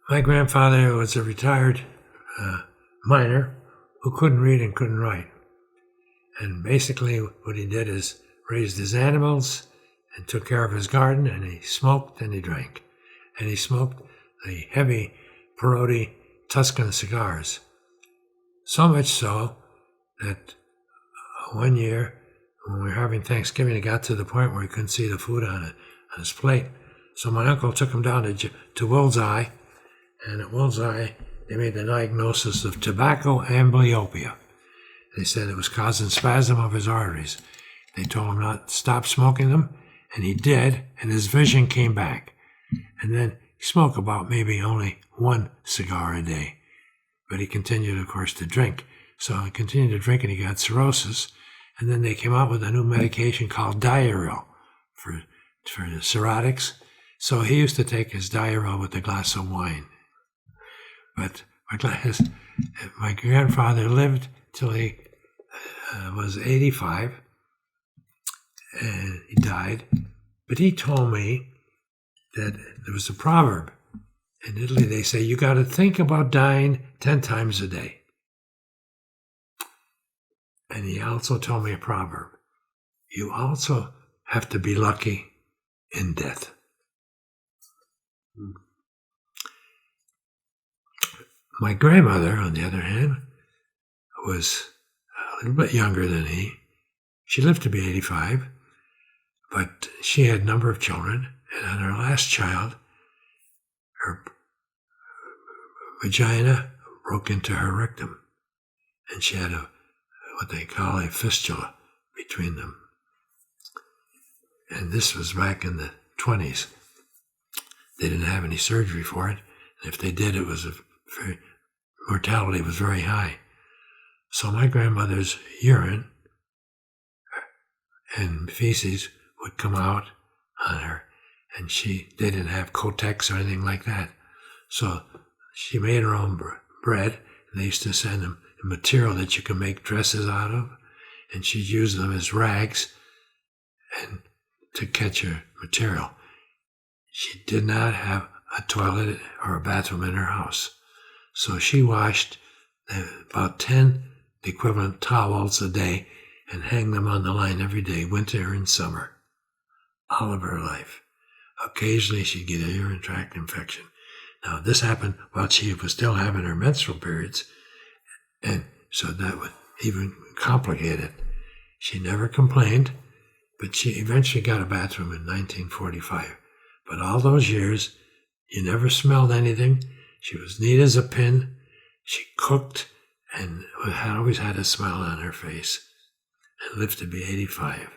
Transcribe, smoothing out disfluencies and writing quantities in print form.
My grandfather was a retired miner who couldn't read and couldn't write. And basically what he did is raised his animals and took care of his garden, and he smoked and he drank. And he smoked the heavy peyote Tuscan cigars. So much so that one year when we were having Thanksgiving, it got to the point where he couldn't see the food on his plate. So my uncle took him down to Will's Eye, and at Will's Eye, they made the diagnosis of tobacco amblyopia. They said it was causing spasm of his arteries. They told him not to stop smoking them, and he did, and his vision came back. And then he smoked about maybe only one cigar a day. But he continued, of course, to drink. So he continued to drink, and he got cirrhosis. And then they came out with a new medication called Diaril for the cirrhotics. So he used to take his Diaril with a glass of wine. But my grandfather lived till he was 85, and he died. But he told me that there was a proverb. In Italy, they say, you got to think about dying 10 times a day. And he also told me a proverb. You also have to be lucky in death. My grandmother, on the other hand, was a little bit younger than he. She lived to be 85, but she had a number of children, and on her last child, her vagina broke into her rectum, and she had what they call a fistula between them. And this was back in the 20s. They didn't have any surgery for it, and if they did, it was mortality was very high. So my grandmother's urine and feces would come out on her, and they didn't have Kotex or anything like that. So she made her own bread, and they used to send them material that you can make dresses out of, and she'd use them as rags and to catch her material. She did not have a toilet or a bathroom in her house. So she washed about 10 equivalent towels a day and hang them on the line every day, winter and summer, all of her life. Occasionally she'd get a urinary tract infection. Now this happened while she was still having her menstrual periods, and so that would even complicate it. She never complained, but she eventually got a bathroom in 1945. But all those years, you never smelled anything. She was neat as a pin. She cooked and always had a smile on her face, and lived to be 85.